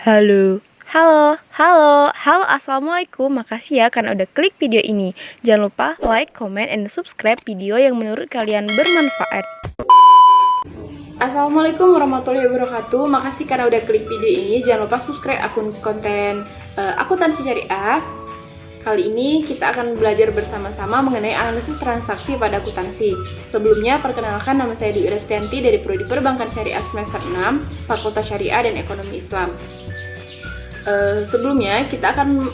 Halo, halo, halo, halo, assalamualaikum. Makasih ya karena udah klik video ini. Jangan lupa like, comment, and subscribe video yang menurut kalian bermanfaat. Assalamualaikum warahmatullahi wabarakatuh. Makasih karena udah klik video ini. Jangan lupa subscribe akun konten akuntansi syariah. Kali ini kita akan belajar bersama-sama mengenai analisis transaksi pada akuntansi. Sebelumnya, perkenalkan, nama saya Dwi Restianti dari Prodi Perbankan Syariah semester 6, Fakultas Syariah dan Ekonomi Islam. Sebelumnya, kita akan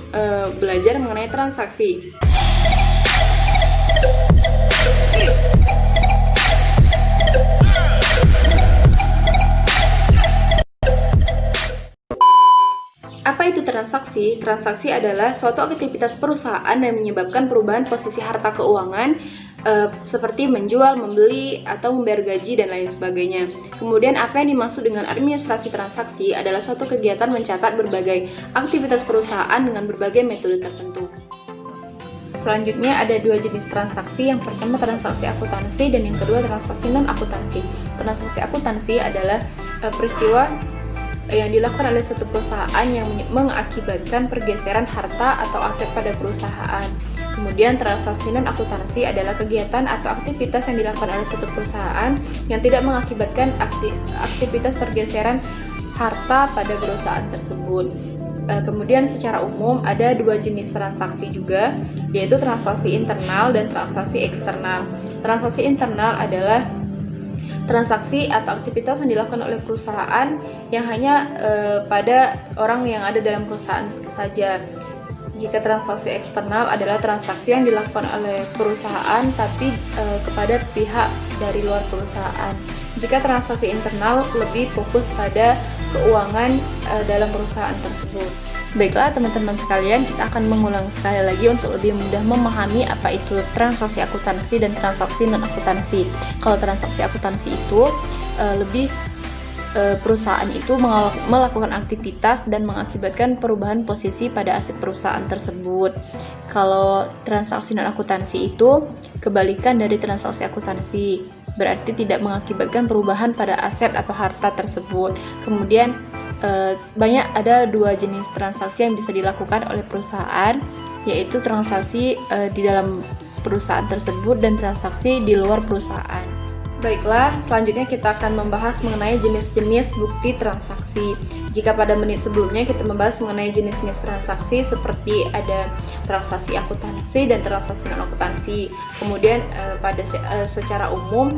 belajar mengenai transaksi. Apa itu transaksi? Transaksi adalah suatu aktivitas perusahaan yang menyebabkan perubahan posisi harta keuangan seperti menjual, membeli, atau membayar gaji, dan lain sebagainya. Kemudian apa yang dimaksud dengan administrasi transaksi adalah suatu kegiatan mencatat berbagai aktivitas perusahaan dengan berbagai metode tertentu. Selanjutnya ada dua jenis transaksi. Yang pertama transaksi akuntansi dan yang kedua transaksi non-akuntansi. Transaksi akuntansi adalah peristiwa yang dilakukan oleh suatu perusahaan yang mengakibatkan pergeseran harta atau aset pada perusahaan. Kemudian transaksi non-akuntansi adalah kegiatan atau aktivitas yang dilakukan oleh suatu perusahaan yang tidak mengakibatkan aktivitas pergeseran harta pada perusahaan tersebut. Kemudian secara umum ada dua jenis transaksi juga, yaitu transaksi internal dan transaksi eksternal. Transaksi internal adalah transaksi atau aktivitas yang dilakukan oleh perusahaan yang hanya pada orang yang ada dalam perusahaan saja. Jika transaksi eksternal adalah transaksi yang dilakukan oleh perusahaan tapi kepada pihak dari luar perusahaan. Jika transaksi internal lebih fokus pada keuangan dalam perusahaan tersebut. Baiklah teman-teman sekalian, kita akan mengulang sekali lagi untuk lebih mudah memahami apa itu transaksi akuntansi dan transaksi non-akuntansi. Kalau transaksi akuntansi itu perusahaan itu melakukan aktivitas dan mengakibatkan perubahan posisi pada aset perusahaan tersebut. Kalau transaksi non-akuntansi itu kebalikan dari transaksi akuntansi, berarti tidak mengakibatkan perubahan pada aset atau harta tersebut. Kemudian ada dua jenis transaksi yang bisa dilakukan oleh perusahaan, yaitu transaksi di dalam perusahaan tersebut dan transaksi di luar perusahaan. Baiklah, selanjutnya kita akan membahas mengenai jenis-jenis bukti transaksi. Jika pada menit sebelumnya kita membahas mengenai jenis-jenis transaksi seperti ada transaksi akuntansi dan transaksi non-akuntansi. Kemudian secara umum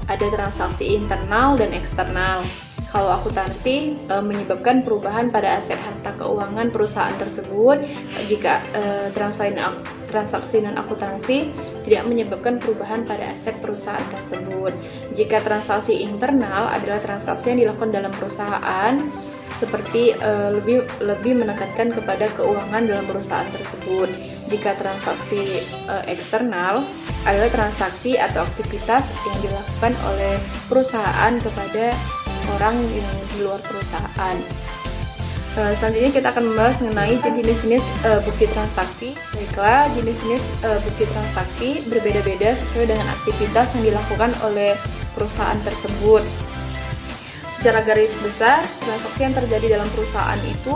ada transaksi internal dan eksternal. Kalau akuntansi menyebabkan perubahan pada aset harta keuangan perusahaan tersebut. Jika transaksi non-akuntansi tidak menyebabkan perubahan pada aset perusahaan tersebut. Jika transaksi internal adalah transaksi yang dilakukan dalam perusahaan seperti lebih menekankan kepada keuangan dalam perusahaan tersebut. Jika transaksi eksternal adalah transaksi atau aktivitas yang dilakukan oleh perusahaan kepada orang yang di luar perusahaan. Selanjutnya kita akan membahas mengenai jenis-jenis bukti transaksi. Baiklah, jenis-jenis bukti transaksi berbeda-beda sesuai dengan aktivitas yang dilakukan oleh perusahaan tersebut. Secara garis besar, transaksi yang terjadi dalam perusahaan itu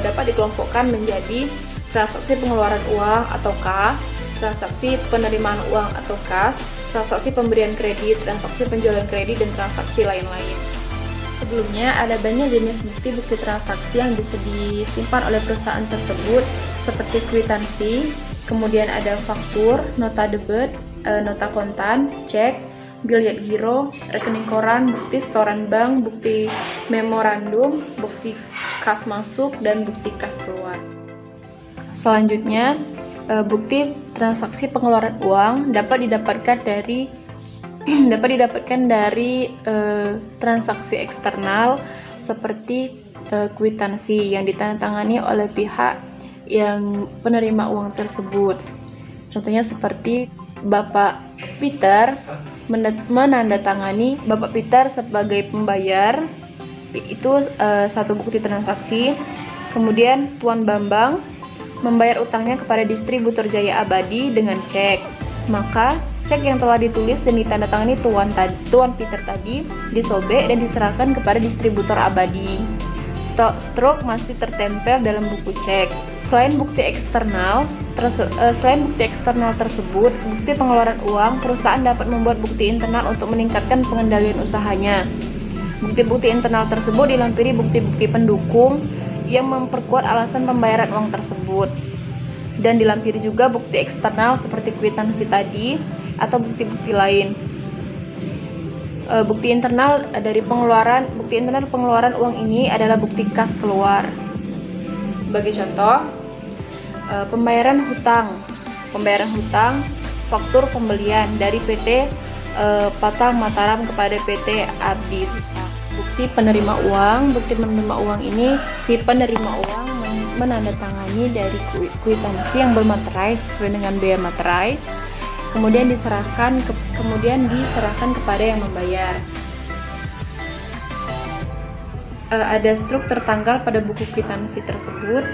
dapat dikelompokkan menjadi transaksi pengeluaran uang atau kas, transaksi penerimaan uang atau kas, transaksi pemberian kredit, transaksi penjualan kredit, dan transaksi lain-lain. Sebelumnya, ada banyak jenis bukti transaksi yang bisa disimpan oleh perusahaan tersebut, seperti kwitansi, kemudian ada faktur, nota debit, nota kontan, cek, bilet giro, rekening koran, bukti setoran bank, bukti memorandum, bukti kas masuk, dan bukti kas keluar. Selanjutnya, bukti transaksi pengeluaran uang dapat didapatkan dari transaksi eksternal seperti kwitansi yang ditandatangani oleh pihak yang penerima uang tersebut. Contohnya seperti Bapak Peter menandatangani Bapak Peter sebagai pembayar, itu satu bukti transaksi. Kemudian Tuan Bambang membayar utangnya kepada distributor Jaya Abadi dengan cek, maka cek yang telah ditulis dan ditandatangani Tuan Peter tadi disobek dan diserahkan kepada distributor Abadi. struk masih tertempel dalam buku cek. Selain bukti eksternal tersebut, bukti pengeluaran uang, perusahaan dapat membuat bukti internal untuk meningkatkan pengendalian usahanya. Bukti-bukti internal tersebut dilampiri bukti-bukti pendukung yang memperkuat alasan pembayaran uang tersebut. Dan dilampiri juga bukti eksternal seperti kwitansi tadi atau bukti-bukti lain. Bukti internal pengeluaran uang ini adalah bukti kas keluar. Sebagai contoh, pembayaran hutang, faktur pembelian dari PT Patang Mataram kepada PT Abdi Rusak. Bukti penerima uang ini si penerima uang menandatangani dari kwitansi yang bermaterai sesuai dengan biaya materai, kemudian diserahkan kepada yang membayar. Ada struk tertanggal pada buku kwitansi tersebut,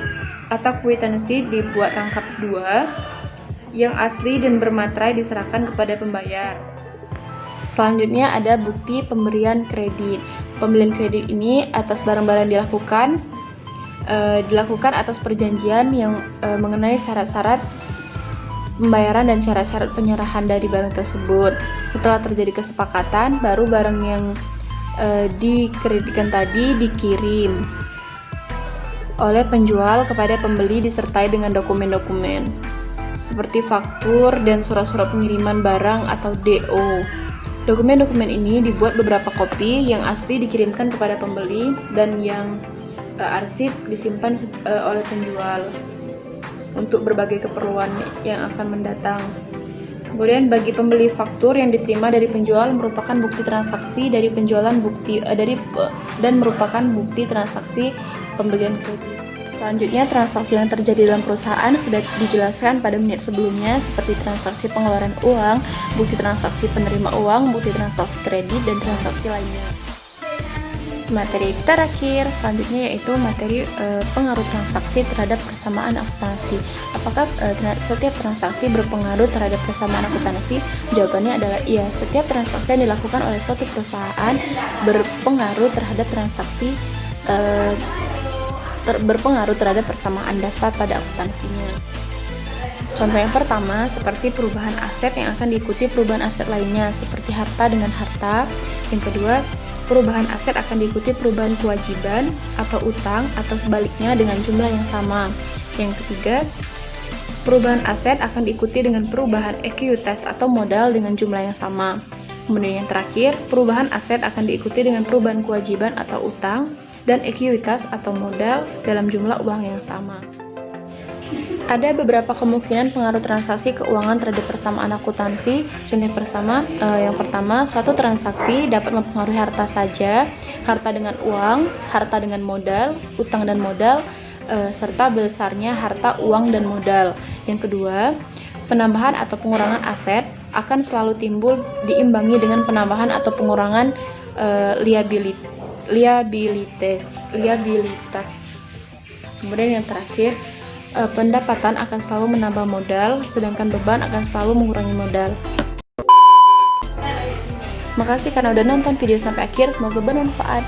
atau kwitansi dibuat rangkap dua, yang asli dan bermaterai diserahkan kepada pembayar. Selanjutnya ada bukti pemberian kredit. Pembelian kredit ini atas barang-barang dilakukan atas perjanjian yang mengenai syarat-syarat pembayaran dan syarat-syarat penyerahan dari barang tersebut. Setelah terjadi kesepakatan, baru barang yang dikreditkan tadi dikirim oleh penjual kepada pembeli disertai dengan dokumen-dokumen seperti faktur dan surat-surat pengiriman barang atau DO. Dokumen-dokumen ini dibuat beberapa kopi, yang asli dikirimkan kepada pembeli dan yang arsip disimpan oleh penjual untuk berbagai keperluan yang akan mendatang. Kemudian bagi pembeli, faktur yang diterima dari penjual merupakan bukti transaksi dari penjualan dan merupakan bukti transaksi pembelian kredit. Selanjutnya, transaksi yang terjadi dalam perusahaan sudah dijelaskan pada menit sebelumnya, seperti transaksi pengeluaran uang, bukti transaksi penerima uang, bukti transaksi kredit, dan transaksi lainnya. Materi terakhir selanjutnya yaitu materi pengaruh transaksi terhadap persamaan akuntansi. Apakah setiap transaksi berpengaruh terhadap persamaan akuntansi? Jawabannya adalah iya. Setiap transaksi yang dilakukan oleh suatu perusahaan berpengaruh terhadap berpengaruh terhadap persamaan dasar pada akuntansinya. Contoh yang pertama, seperti perubahan aset yang akan diikuti perubahan aset lainnya, seperti harta dengan harta. Yang kedua, perubahan aset akan diikuti perubahan kewajiban atau utang atau sebaliknya dengan jumlah yang sama. Yang ketiga, perubahan aset akan diikuti dengan perubahan ekuitas atau modal dengan jumlah yang sama. Kemudian yang terakhir, perubahan aset akan diikuti dengan perubahan kewajiban atau utang dan ekuitas atau modal dalam jumlah uang yang sama. Ada beberapa kemungkinan pengaruh transaksi keuangan terhadap persamaan akuntansi. Contoh yang pertama, suatu transaksi dapat mempengaruhi harta saja, harta dengan uang, harta dengan modal, utang dan modal, serta besarnya harta, uang, dan modal. Yang kedua, penambahan atau pengurangan aset akan selalu timbul diimbangi dengan penambahan atau pengurangan liabilitas. Kemudian yang terakhir, pendapatan akan selalu menambah modal, sedangkan beban akan selalu mengurangi modal. Makasih karena udah nonton video sampai akhir, semoga bermanfaat.